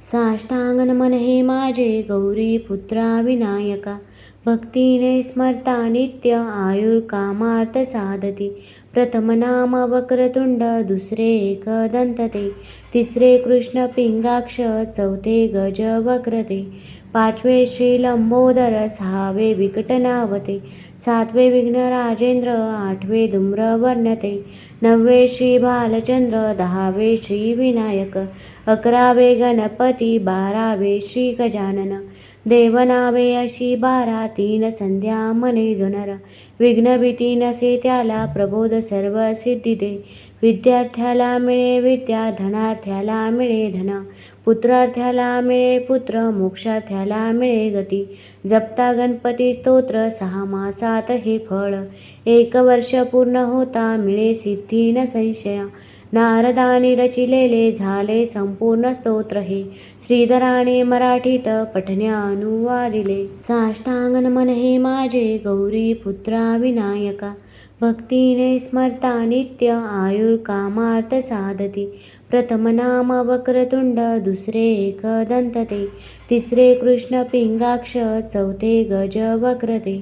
साष्टांग नमन हे माझे गौरी पुत्रा विनायका. भक्तीने स्मरता नित्य आयुर्कामार्थ साधती. प्रथम नाम वक्रतुंड, दुसरे एकदंत ते, तिसरे कृष्ण पिंगाक्ष, चौथे गज वक्रते, पाचवे श्री लंबोदर, सहावे विकटनावते, सातवे विघ्न राजेंद्र, आठवे धूम्रवर्णते, नववे श्री भालचंद्र, दहावे श्री विनायक, अकरावे गणपती, बारावे श्री गजानन. देवनावे अशी बारा, तीन संध्या मने जुनर. विघ्नभीती नसे त्याला, प्रबोध सर्व सिद्धी दे. विद्यार्थ्याला मिळे विद्या, धनार्थ्याला मिळे धन, पुत्रार्थ्याला मिळे पुत्र, मोक्षार्थ्याला मिळे गती. जपता गणपती स्तोत्र, 6 मासात हे फळ. 1 वर्ष पूर्ण होता मिळे सिद्धी न संशय. नारदानी रचिलेले झाले संपूर्ण स्तोत्र हे. श्रीधराने मराठीत पठण्या अनुवादिले. साष्टांग नमन हे माझे गौरी पुत्रा विनायका. भक्तीने स्मरता नित्य आयुर्कामार्थ साधती. प्रथम नाम वक्रतुंड, दुसरे एकदंत ते, तिसरे कृष्ण पिंगाक्ष, चौथे गज वक्रते,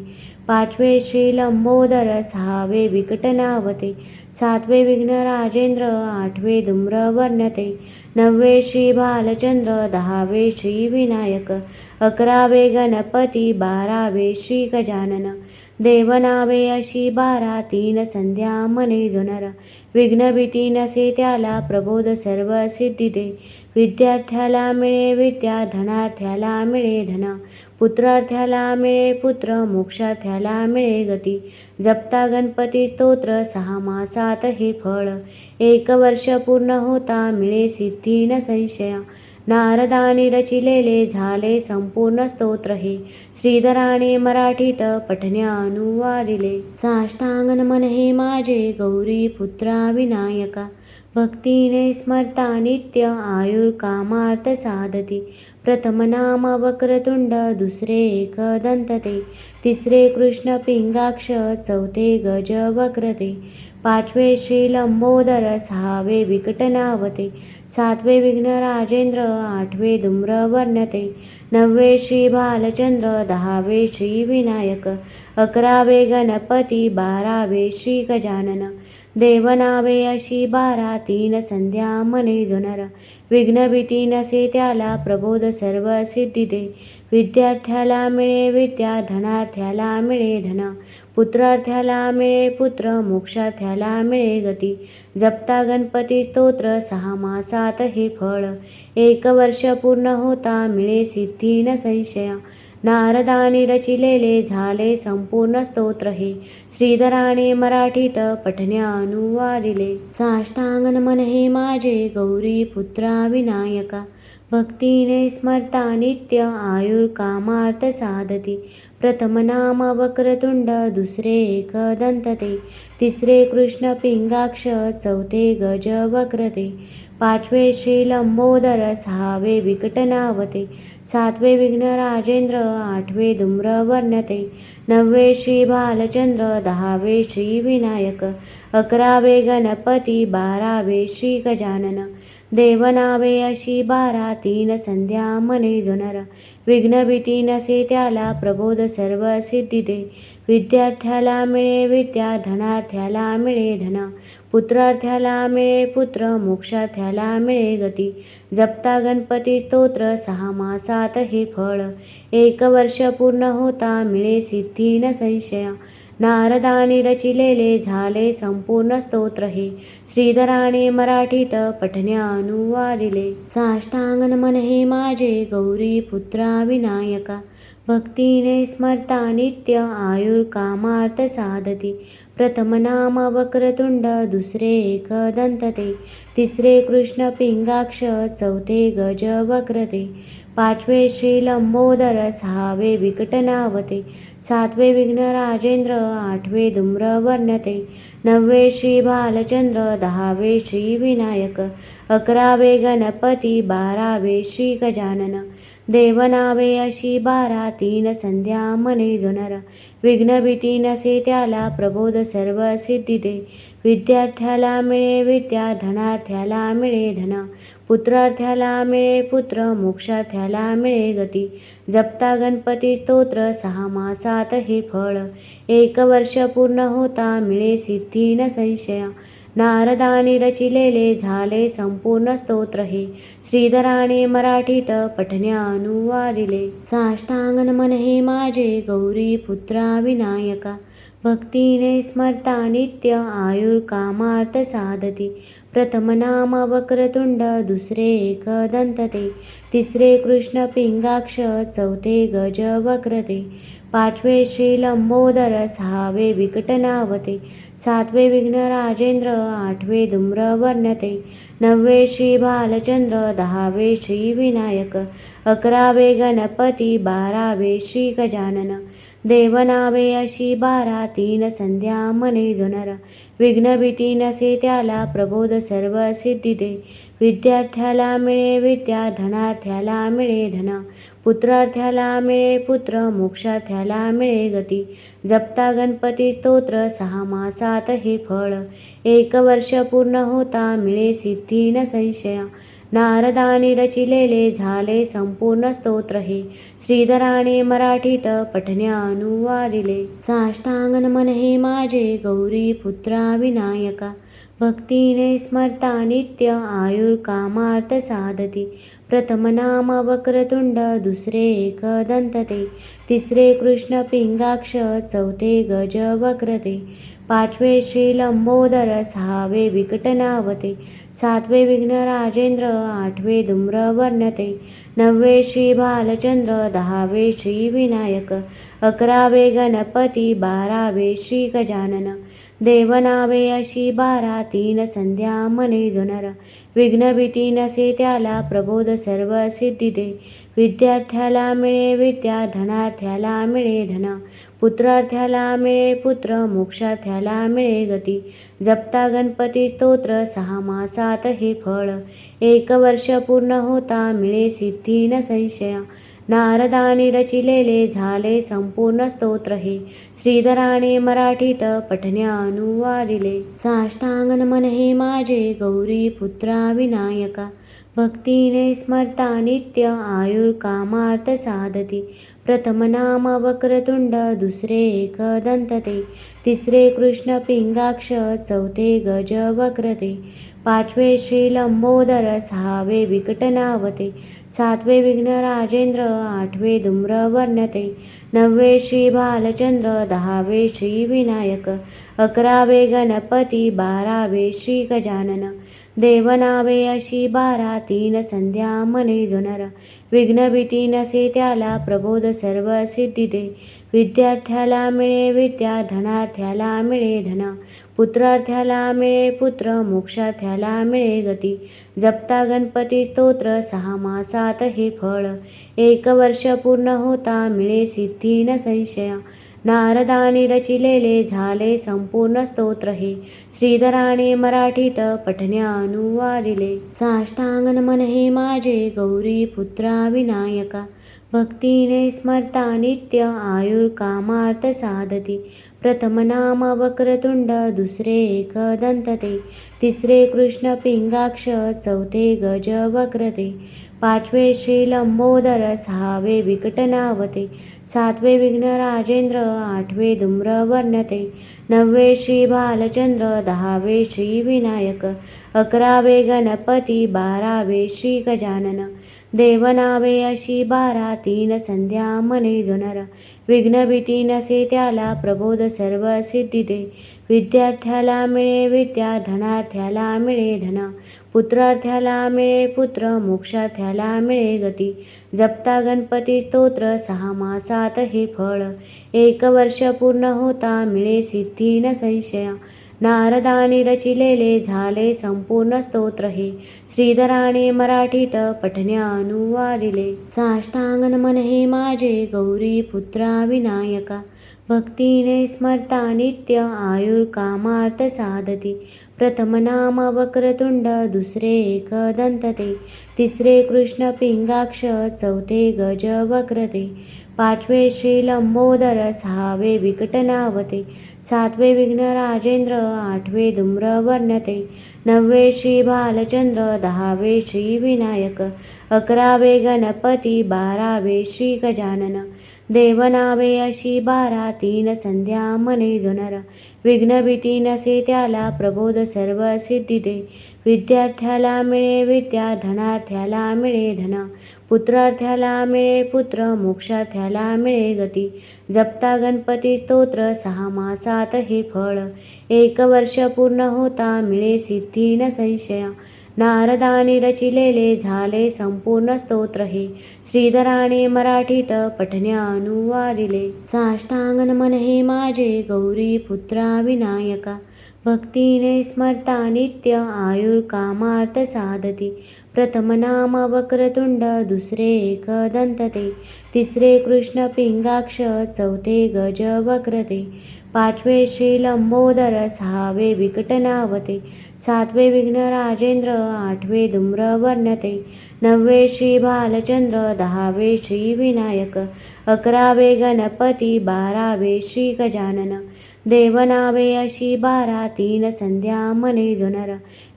पाचवे श्री लंबोदर, सहावे विकटनावते, सातवे विघ्न राजेंद्र, आठवे धूम्रवर्णते, नववे श्री भालचंद्र, दहावे श्री विनायक, अकरावे गणपती, बारावे श्री गजानन. देवनावे अशी बारा, तीन संध्या मने जुनर. विघ्नभीती नसे त्याला, प्रबोध सर्व सिद्धी दे. विद्यार्थ्याला मिळे विद्या, धनार्थ्याला मिळे धन, पुत्रार्थ्याला मिळे पुत्र, मोक्षार्थ्याला मिळे गती. जपता गणपती स्तोत्र, 6 मासात हे फळ. 1 वर्ष पूर्ण होता मिळे सिद्धी न संशय. नारदानी रचिलेले झाले संपूर्ण स्तोत्र हे. श्रीधराने मराठीत पठण्या अनुवादिले. साष्टांग नमन हे माझे गौरी पुत्रा विनायका. भक्तीने स्मरता नित्य आयुर्कामार्थ साधती. प्रथम नाम वक्रतुंड, दुसरे एकदंत ते, तिसरे कृष्ण पिंगाक्ष, चौथे गज वक्रते, पाचवे श्री लंबोदर, सहावे विकटनावते, सातवे विघ्न राजेंद्र, आठवे धूम्रवर्णते, नववे श्री भालचंद्र, दहावे श्री विनायक, अकरावे गणपती, बारावे श्री गजानन. देवनावे अशी बारा, तीन संध्या मने जुनर. विघ्नभीती नसे त्याला, प्रबोध सर्व सिद्धी दे. विद्यार्थ्याला मिळे विद्या, धनार्थ्याला मिळे धन, पुत्रार्थ्याला मिळे पुत्र, मोक्षार्थ्याला मिळे गती. जपता गणपती स्तोत्र, 6 मासात हे फळ. 1 वर्ष पूर्ण होता मिळे सिद्धी न संशय. नारदानी रचिलेले झाले संपूर्ण स्तोत्र हे. श्रीधराने मराठीत पठण्या अनुवादिले. साष्टांग नमन हे माझे गौरी पुत्रा विनायका. भक्तीने स्मरता नित्य आयुर्कामार्थ साधती. प्रथम नाम वक्रतुंड, दुसरे एकदंत ते, तिसरे कृष्ण पिंगाक्ष, चौथे गज वक्रते, पाचवे श्री लंबोदर, सहावे विकटनावते, सातवे विघ्न राजेंद्र, आठवे धूम्रवर्णते, नववे श्री भालचंद्र, दहावे श्री विनायक, अकरावे गणपती, बारावे श्री गजानन. देवनावे अशी बारा, तीन संध्या मने जुनर. विघ्नभीती नसे त्याला, प्रबोध सर्व सिद्धी दे. विद्यार्थ्याला मिळे विद्या, धनार्थ्याला मिळे धन, पुत्रार्थ्याला मिळे पुत्र, मोक्षार्थ्याला मिळे गती. जपता गणपती स्तोत्र, 6 मासात हे फळ. 1 वर्ष पूर्ण होता मिळे सिद्धी न संशय. नारदानी रचिलेले झाले संपूर्ण स्तोत्र हे. श्रीधराने मराठीत पठण्या अनुवादिले. साष्टांग नमन हे माझे गौरी पुत्रा विनायका. भक्तीने स्मरता नित्य आयुर्कामार्थ साधती. प्रथम नाम वक्रतुंड, दुसरे एकदंत ते, तिसरे कृष्ण पिंगाक्ष, चौथे गज वक्रते, पाचवे श्री लंबोदर, सहावे विकटनावते, सातवे विघ्न राजेंद्र, आठवे धूम्रवर्णते, नववे श्री भालचंद्र, दहावे श्री विनायक, अकरावे गणपती, बारावे श्री गजानन. देवनावे अशी बारा, तीन संध्या मने जुनर. विघ्नभीती नसे त्याला, प्रबोध सर्व सिद्धी दे. विद्यार्थ्याला मिळे विद्या, धनार्थ्याला मिळे धन, पुत्रार्थ्याला मिळे पुत्र, मोक्षार्थ्याला मिळे गती. जपता गणपती स्तोत्र 6 मासात हे फळ, 1 वर्ष पूर्ण होता मिळे सिद्धी न संशया. नारदानी रचिलेले झाले संपूर्ण स्तोत्र हे, श्रीधराने मराठीत पठण्या अनुवादिले. साष्टांग नमन हे माझे गौरी पुत्रा विनायका, भक्तीने स्मरता नित्य आयुर्कामार्थ साधती. प्रथम नाम वक्रतुंड, दुसरे एकदंत ते, तिसरे कृष्ण पिंगाक्ष, चौथे गज वक्रते, पाचवे श्री लंबोदर, सहावे विकटनावते, सातवे विघ्न राजेंद्र, आठवे धूम्रवर्णते, नववे श्री भालचंद्र, दहावे श्री विनायक, 11वे गणपती, 12वे श्री गजानन. देवनावे अशी 12, 3 संध्या मने जो नर, विघ्नभीती नसे त्याला प्रबोध सर्व सिद्धी दे. विद्यार्थ्याला मिळे विद्या, धनार्थ्याला मिळे धन, पुत्रार्थ्याला मिळे पुत्र, मोक्षार्थ्याला मिळे गती. जपता गणपती स्तोत्र 6 मासात हे फळ, 1 वर्ष पूर्ण होता मिळे सिद्धी न संशया. नारदानी रचिलेले झाले संपूर्ण स्तोत्र हे, श्रीधराने मराठीत पठण्या अनुवादिले. साष्टांग नमन हे माझे गौरी पुत्रा विनायका, भक्तीने स्मरता नित्य आयुर्कामार्थ साधती. प्रथम नाम वक्रतुंड, दुसरे एकदंत ते, तिसरे कृष्ण पिंगाक्ष, चौथे गज वक्रते, पाचवे श्री लंबोदर, सहावे विकटनावते, सातवे विघ्न राजेंद्र, आठवे धूम्रवर्णते, नववे श्री भालचंद्र, 10वे श्री विनायक, 11वे गणपती, 12वे श्री गजानन. देवनावे अशी 12, 3 संध्या मने जो नर, विघ्नभीती नसे त्याला प्रबोध सर्व सिद्धी दे. विद्यार्थ्याला मिळे विद्या, धनार्थ्याला मिळे धन, पुत्रार्थ्याला मिळे पुत्र, मोक्षार्थ्याला मिळे गती. जपता गणपती स्तोत्र 6 मासात हे फळ, 1 वर्ष पूर्ण होता मिळे सिद्धी न संशया. नारदानी रचिलेले झाले संपूर्ण स्तोत्र हे, श्रीधराने मराठीत पठण्या अनुवादिले. साष्टांग नमन हे माझे गौरी पुत्रा विनायका, भक्तीने स्मरता नित्य आयुर्कामार्थ साधती. प्रथम नाम वक्रतुंड, दुसरे एकदंत ते, तिसरे कृष्ण पिंगाक्ष, चौथे गज वक्रते, पाचवे श्री लंबोदर, सहावे विकटनावते, सातवे विघ्न राजेंद्र, आठवे धूम्रवर्णते, नववे श्री भालचंद्र, 10वे श्री विनायक, 11वे गणपती, 12वे श्री गजानन. देवनावे अशी 12, 3 संध्या मने जो नर, विघ्नभीती नसे त्याला प्रबोध सर्व सिद्धी दे. विद्यार्थ्याला मिळे विद्या, धनार्थ्याला मिळे धन, पुत्रार्थ्याला मिळे पुत्र, मोक्षार्थ्याला मिळे गती. जपता गणपती स्तोत्र 6 मासात हे फळ, 1 वर्ष पूर्ण होता मिळे सिद्धी न संशया. नारदानी रचिलेले झाले संपूर्ण स्तोत्र हे, श्रीधराने मराठीत पठण्या अनुवादिले. साष्टांग नमन हे माझे गौरी पुत्रा विनायका, भक्तीने स्मरता नित्य आयुर्कामार्थ साधती. प्रथम नाम वक्रतुंड, दुसरे एकदंत ते, तिसरे कृष्ण पिंगाक्ष, चौथे गज वक्रते, पाचवे श्री लंबोदर, सहावे विकटनावते, सातवे विघ्न राजेंद्र, आठवे धूम्रवर्णते, नववे श्री भालचंद्र, 10वे श्री विनायक, 11वे गणपती, 12वे श्री गजानन. देवनावे अशी 12, 3 संध्या मने जो नर, विघ्नभीती नसे त्याला प्रबोध सर्व सिद्धी दे. विद्यार्थ्याला मिळे विद्या, धनार्थ्याला मिळे धन, पुत्रार्थ्याला मिळे पुत्र, मोक्षार्थ्याला मिळे गती. जपता गणपती स्तोत्र 6 मासात हे फळ, 1 वर्ष पूर्ण होता मिळे सिद्धी न संशया. नारदानी रचिलेले झाले संपूर्ण स्तोत्र हे, श्रीधराने मराठीत पठण्या अनुवादिले. साष्टांग नमन हे माझे गौरी पुत्रा विनायका, भक्तीने स्मरता नित्य आयुर्कामार्थ साधती. प्रथम नाम वक्रतुंड, दुसरे एकदंत ते, तिसरे कृष्ण पिंगाक्ष, चौथे गज वक्र ते, पाचवे श्री लंबोदर, सहावे विकटनावते, सातवे विघ्न राजेंद्र, आठवे धूम्रवर्ण ते, नववे श्री भालचंद्र, दहावे श्री विनायक, अकरावे गणपती, बारावे श्री गजानन, देवनावे अशी बारा, तीन संध्या मने जोनर, विघ्न भीती नसे त्याला, प्रबोध सर्व सिद्धी दे, विद्यार्थ्याला मिळे विद्या, धनार्थ्याला मिळे धन, पुत्रार्थ्याला मिळे पुत्र, मोक्षार्थ्याला मिळे गती, जपता गणपती स्तोत्र, 6 मासात हे फळ, 1 वर्ष पूर्ण होता मिळे सिद्धी न संशया, नारदानी रचिलेले झाले संपूर्ण स्तोत्र हे, श्रीधराने मराठीत पठण्या अनुवादिले, साष्टांग नमन हे माझे गौरी पुत्रा विनायका, भक्तीने स्मरता नित्य, आयुर्कामार्थ साधती, प्रथम नाम वक्रतुंड, दुसरे एकदंत ते, तिसरे कृष्ण पिंगाक्ष, चौथे गज वक्र ते, पाचवे श्री लंबोदर, सहावे विकटनावते, सातवे विघ्न राजेंद्र, आठवे धूम्रवर्ण ते, नववे श्री भालचंद्र, दहावे श्री विनायक, अकरावे गणपती, बारावे श्री गजानन, देवनावे अशी बारा, तीन संध्या मने जोनर,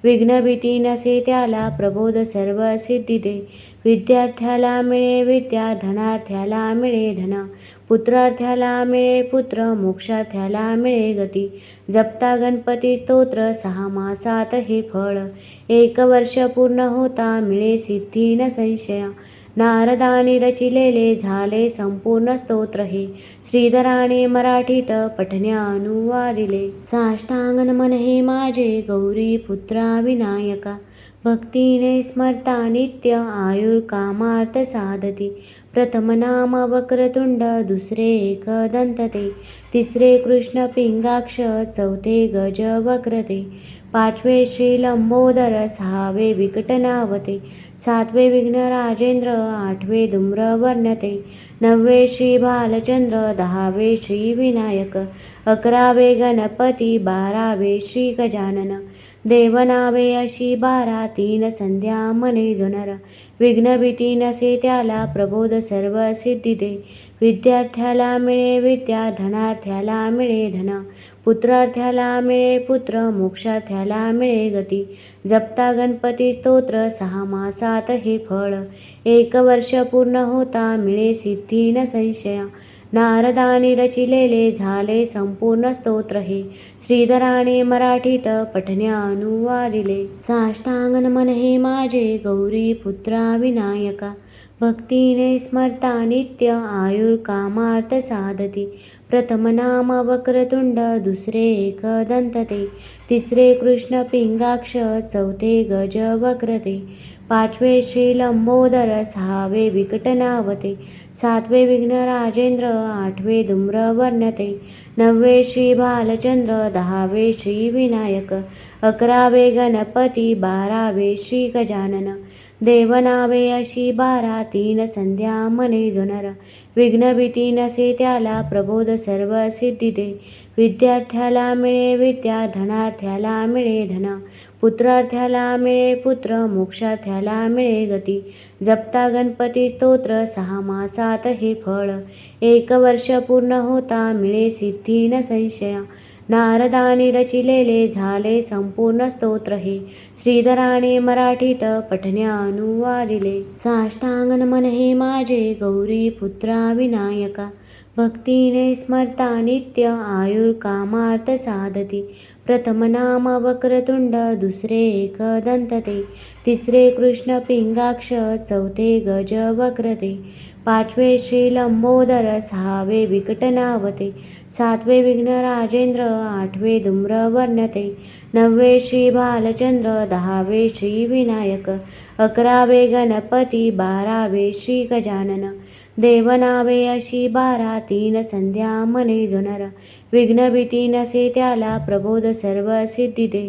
विघ्न भीती नसे त्याला, प्रबोध सर्व सिद्धी दे, विद्यार्थ्याला मिळे विद्या, धनार्थ्याला मिळे धन, पुत्रार्थ्याला मिळे पुत्र, मोक्षार्थ्याला मिळे गती, जपता गणपती स्तोत्र, 6 मासात हे फळ, 1 वर्ष पूर्ण होता मिळे सिद्धी न संशया, नारदानी रचिलेले झाले संपूर्ण स्तोत्र हे, श्रीधराने मराठीत पठण्या अनुवादिले, साष्टांग नमन हे माझे गौरी पुत्रा विनायका, भक्तीने स्मरता नित्य, आयुर्कामार्थ साधती, प्रथम नाम वक्रतुंड, दुसरे एकदंत ते, तिसरे कृष्ण पिंगाक्ष, चौथे गज वक्र ते, पाचवे श्री लंबोदर, सहावे विकटनावते, सातवे विघ्न राजेंद्र, आठवे धूम्रवर्ण ते, नववे श्री भालचंद्र, दहावे श्री विनायक, अकरावे गणपती, बारावे श्री गजानन, देवनावे अशी बारा, तीन संध्या मने जोनर, विघ्न भीती नसे त्याला, प्रबोध सर्व सिद्धी दे, विद्यार्थ्याला मिळे विद्या, धनार्थ्याला मिळे धन, पुत्रार्थ्याला मिळे पुत्र, मोक्षार्थ्याला मिळे गती, जपता गणपती स्तोत्र, 6 मासात हे फळ, 1 वर्ष पूर्ण होता मिळे सिद्धी न संशया, नारदानी रचिलेले झाले संपूर्ण स्तोत्र हे, श्रीधराने मराठीत पठण्या अनुवादिले, साष्टांग नमन हे माझे गौरी पुत्रा विनायका, भक्तीने स्मरता नित्य, आयुर्कामार्थ साधती, प्रथम नाम वक्रतुंड, दुसरे एकदंत ते, तिसरे कृष्ण पिंगाक्ष, चौथे गज वक्र ते, पाचवे श्री लंबोदर, सहावे विकटनावते, सातवे विघ्न राजेंद्र, आठवे धूम्रवर्ण ते, नववे श्री भालचंद्र, दहावे श्री विनायक, अकरावे गणपती, बारावे श्री गजानन, देवनावे अशी बारा, तीन संध्या मने जोनर, विघ्न भीती नसे त्याला, प्रबोध सर्व सिद्धी दे, विद्यार्थ्याला मिळे विद्या, धनार्थ्याला मिळे धन, पुत्रार्थ्याला मिळे पुत्र, मोक्षार्थ्याला मिळे गती, जपता गणपती स्तोत्र, 6 मासात हे फळ, 1 वर्ष पूर्ण होता मिळे सिद्धी न संशया, नारदानी रचिलेले झाले संपूर्ण स्तोत्र हे, श्रीधराने मराठीत पठण्या अनुवादिले, साष्टांग नमन हे माझे गौरी पुत्रा विनायका, भक्तीने स्मरता नित्य, आयुर्कामार्थ साधती, प्रथम नाम वक्रतुंड, दुसरे एकदंत ते, तिसरे कृष्ण पिंगाक्ष, चौथे गज वक्र ते, पाचवे श्री लंबोदर, सहावे विकटनावते, सातवे विघ्न राजेंद्र, आठवे धूम्रवर्ण ते, नववे श्री भालचंद्र, दहावे श्री विनायक, अकरावे गणपती, बारावे श्री गजानन, देवनावे अशी बारा, तीन संध्या मने जोनर, विघ्न भीती नसे त्याला, प्रबोध सर्व सिद्धी दे,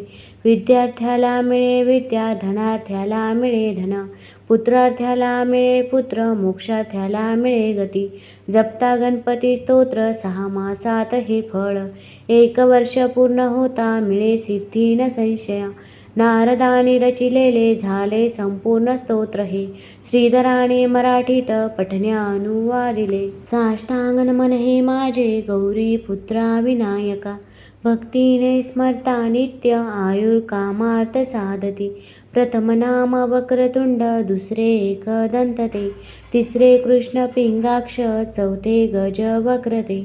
विद्यार्थ्याला मिळे विद्या, धनार्थ्याला मिळे धन, पुत्रार्थ्याला मिळे पुत्र, मोक्षार्थ्याला मिळे गती. जपता गणपती स्तोत्र 6 मासात हे फळ, 1 वर्ष पूर्ण होता मिळे सिद्धी न संशय. नारदानी रचिलेले झाले संपूर्ण स्तोत्र हे, श्रीधराने मराठीत पठण्या अनुवादिले. साष्टांग नमन हे माझे गौरी पुत्रा विनायका, भक्तीने स्मरता नित्य आयुर्कामार्थ साधती. प्रथम नाम वक्रतुंड, दुसरे एकदंत ते, तिसरे कृष्ण पिंगाक्ष, चौथे गज वक्रते,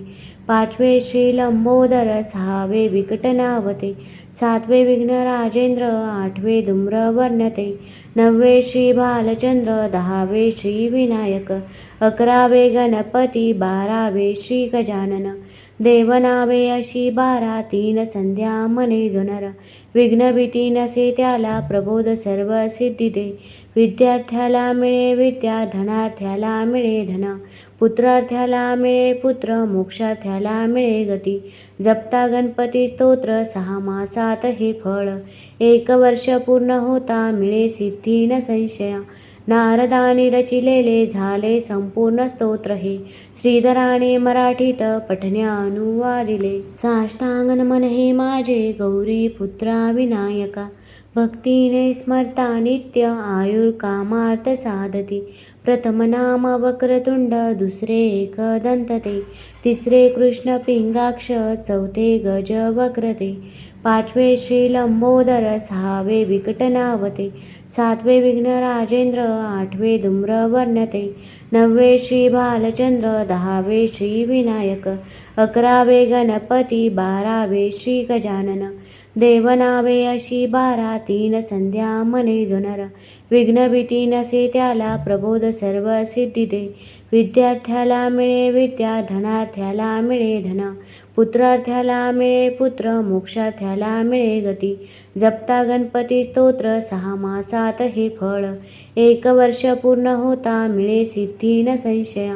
पाचवे श्री लंबोदर, सहावे विकट नावते, सातवे विघ्न राजेंद्र, आठवे धूम्र वर्णते, नववे श्री भालचंद्र, 10वे श्री विनायक, 11वे गणपती, 12वे श्री गजानन. देवनावे अशी 12, 3 संध्या मने जुनर, विघ्न भीती नसे त्याला, प्रबोध सर्व सिद्धी दे. विद्यार्थ्याला मिळे विद्या, धनार्थ्याला मिळे धन, पुत्रार्थ्याला मिळे पुत्र, मोक्षार्थ्याला मिळे गती. जपता गणपती स्तोत्र 6 मासात हे फळ, 1 वर्ष पूर्ण होता मिळे सिद्धी न संशय. नारदानी रचिलेले झाले संपूर्ण स्तोत्र हे, श्रीधराने मराठीत पठण्या अनुवादिले. साष्टांग नमन हे माझे गौरी पुत्रा विनायका, भक्तीने स्मरता नित्य आयुर्कामार्थ साधती. प्रथम नाम वक्रतुंड, दुसरे एकदंत ते, तिसरे कृष्ण पिंगाक्ष, चौथे गज वक्रते, पाचवे श्री लंबोदर, सहावे विकट नावते, सातवे विघ्न राजेंद्र, आठवे धूम्र वर्णते, नववे श्री भालचंद्र, 10वे श्री विनायक, 11वे गणपती, 12वे श्री गजानन. देवनावे अशी 12, 3 संध्या मने जुनर, विघ्न भीती नसे त्याला, प्रबोध सर्व सिद्धी दे. विद्यार्थ्याला मिळे विद्या, धनार्थ्याला मिळे धन, पुत्रार्थ्याला मिळे पुत्र, मोक्षार्थ्याला मिळे गती. जपता गणपती स्तोत्र 6 मासात हे फळ, 1 वर्ष पूर्ण होता मिळे सिद्धी न संशय.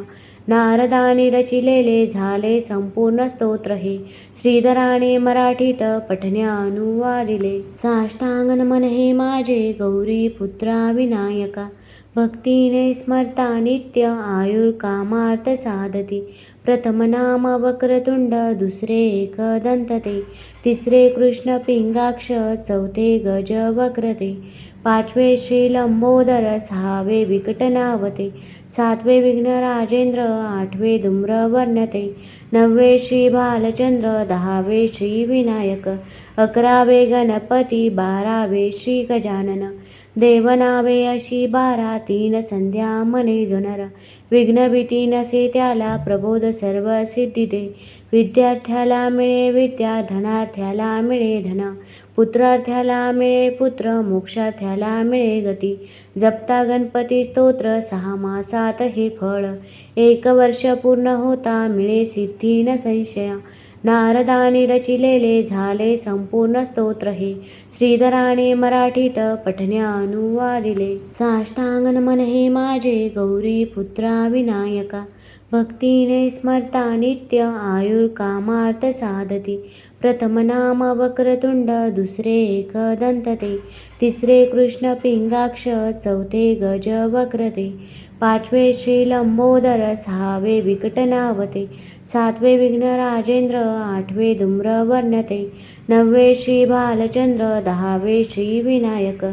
नारदानी रचिलेले झाले संपूर्ण स्तोत्र हे, श्रीधराने मराठीत पठण्या अनुवादिले. साष्टांग नमन हे माझे गौरी पुत्रा विनायका, भक्तीने स्मरता नित्य आयुर्कामार्थ साधती. प्रथम नाम वक्रतुंड, दुसरे एकदंत ते, तिसरे कृष्ण पिंगाक्ष, चौथे गज वक्रते, पाचवे श्री लंबोदर, सहावे विकट नावते, सातवे विघ्न राजेंद्र, आठवे धूम्र वर्णते, नववे श्री भालचंद्र, 10वे श्री विनायक, 11वे गणपती, 12वे श्री गजानन. देवनावे अशी 12, 3 संध्या मने जुनर, विघ्न भीती नसे त्याला, प्रबोध सर्व सिद्धी दे. विद्यार्थ्याला मिळे विद्या, धनार्थ्याला मिळे धन, पुत्रार्थ्याला मिळे पुत्र, मोक्षार्थ्याला मिळे गती. जपता गणपती स्तोत्र 6 मासात हे फळ, 1 वर्ष पूर्ण होता मिळे सिद्धी न संशय. नारदानी रचिलेले झाले संपूर्ण स्तोत्र हे, श्रीधराने मराठीत पठण्या अनुवादिले. साष्टांग नमन हे माझे गौरी पुत्रा विनायका, भक्तीने स्मरता नित्य आयुर्कामार्थ साधती. प्रथम नाम वक्रतुंड, दुसरे एकदंत ते, तिसरे कृष्ण पिंगाक्ष, चौथे गज वक्रते, पाचवे श्री लंबोदर, सहावे विकट नावते, सातवे विघ्न राजेंद्र, आठवे धूम्र वर्णते, नववे श्री भालचंद्र, 10वे श्री विनायक,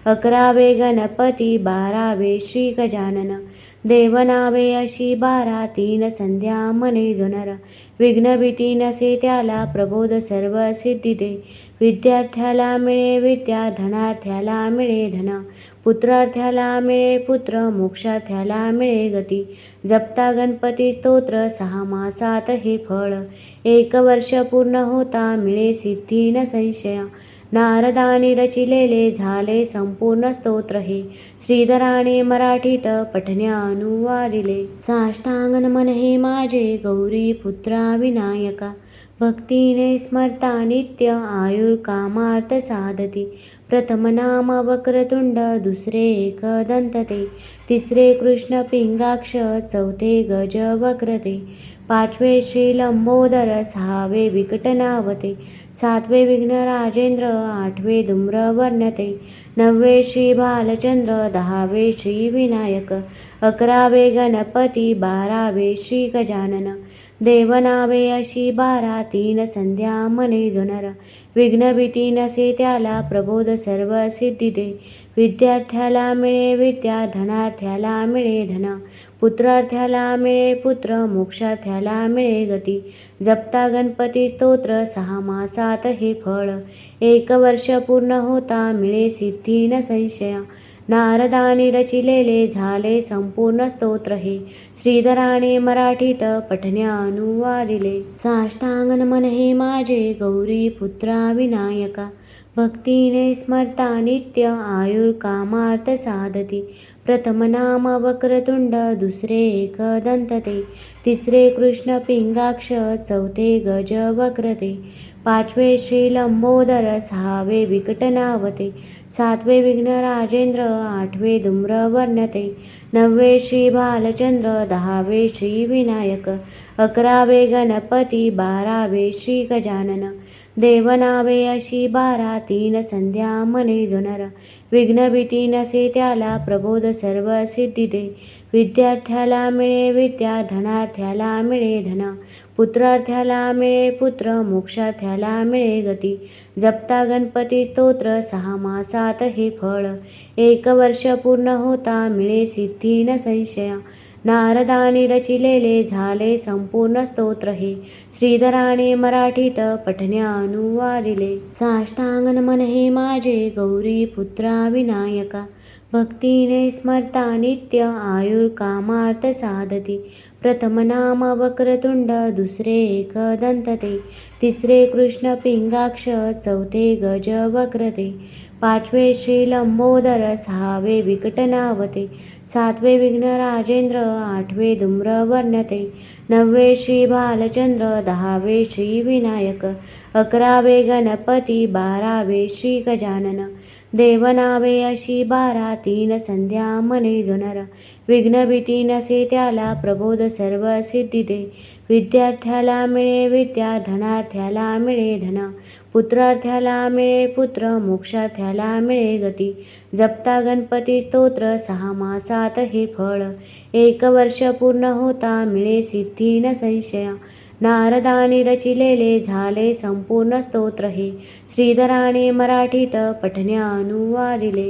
11वे गणपती, 12वे श्री गजानन. देवनावे अशी 12, 3 संध्या मने जुनर, विघ्न भीती नसे त्याला, प्रबोध सर्व सिद्धी दे. विद्यार्थ्याला मिळे विद्या, धनार्थ्याला मिळे धन, पुत्रार्थ्याला मिळे पुत्र, मोक्षार्थ्याला मिळे गती. जपता गणपती स्तोत्र 6 मासात हे फळ, 1 वर्ष पूर्ण होता मिळे सिद्धी न संशय. नारदानी रचिलेले झाले संपूर्ण स्तोत्र हे, श्रीधराने मराठीत पठण्या अनुवादिले. साष्टांग नमन हे माझे गौरी पुत्रा विनायका, भक्तीने स्मरता नित्य आयुर्कामार्थ साधती. प्रथम नाम वक्रतुंड, दुसरे एकदंत ते, तिसरे कृष्ण पिंगाक्ष, चौथे गज वक्रते, पाचवे श्री लंबोदर, सहावे विकट नावते, सातवे विघ्न राजेंद्र, आठवे धूम्रवर्ण ते, नववे श्री भालचंद्र, दहावे श्री विनायक, अकरावे गणपती, बारावे श्री गजानन. देवनावे अशी 12, 3 संध्या मने जो नर. विघ्नभीती नसे त्याला, प्रबोध सर्व सिद्धी दे. विद्यार्थ्याला मिळे विद्या, धनार्थ्याला मिळे धन, पुत्रार्थ्याला मिळे पुत्र, मोक्षार्थ्याला मिळे गती. जपता गणपती स्तोत्र, 6 मासात हे फळ. 1 वर्ष पूर्ण होता मिळे सिद्धी न संशया. नारदानी रचिलेले झाले संपूर्ण स्तोत्र हे. श्रीधराने मराठीत पठण्या अनुवादिले. साष्टांग नमन हे माझे गौरी पुत्रा विनायका. भक्तीने स्मरता नित्य, आयुर्कामार्थ साधती. प्रथम नाम वक्रतुंड, दुसरे एकदंत ते, तिसरे कृष्ण पिंगाक्ष, चौथे गज वक्र ते, पाचवे श्री लंबोदर, सहावे विकट नाव ते, सातवे विघ्न राजेंद्र, आठवे धूम्रवर्ण ते, नववे श्री भालचंद्र, दहावे श्री विनायक, अकरावे गणपती, बारावे श्री गजानन. देवनावे अशी 12, 3 संध्या मने जो नर. विघ्नभीती नसे त्याला, प्रबोध सर्व सिद्धी दे. विद्यार्थ्याला मिळे विद्या, धनार्थ्याला मिळे धन, पुत्रार्थ्याला मिळे पुत्र, मोक्षार्थ्याला मिळे गती. जपता गणपती स्तोत्र, 6 मासात हे फळ. 1 वर्ष पूर्ण होता मिळे सिद्धी न संशया. नारदानी रचिलेले झाले संपूर्ण स्तोत्र हे. श्रीधराने मराठीत पठण्या अनुवादिले. साष्टांग नमन हे माझे गौरी पुत्रा विनायका. भक्तीने स्मरता नित्य, आयुर्कामार्थ साधती. प्रथम नाम वक्रतुंड, दुसरे एकदंत ते, तिसरे कृष्ण पिंगाक्ष, चौथे गज वक्र ते, पाचवे श्री लंबोदर, सहावे विकट नाव ते, सातवे विघ्न राजेंद्र, आठवे धूम्रवर्ण ते, नववे श्री भालचंद्र, दहावे श्री विनायक, अकरावे गणपती, बारावे श्री गजानन. देवनावे अशी 12, 3 संध्या मने जो नर. विघ्नभीती नसे त्याला, प्रबोध सर्व सिद्धी दे. विद्यार्थ्याला मिळे विद्या, धनार्थ्याला मिळे धन, पुत्रार्थ्याला मिळे पुत्र, मोक्षार्थ्याला मिळे गती. जपता गणपती स्तोत्र, 6 मासात हे फळ. 1 वर्ष पूर्ण होता मिळे सिद्धी न संशया. नारदानी रचिलेले झाले संपूर्ण स्तोत्र हे. श्रीधराने मराठीत पठण्या अनुवादिले.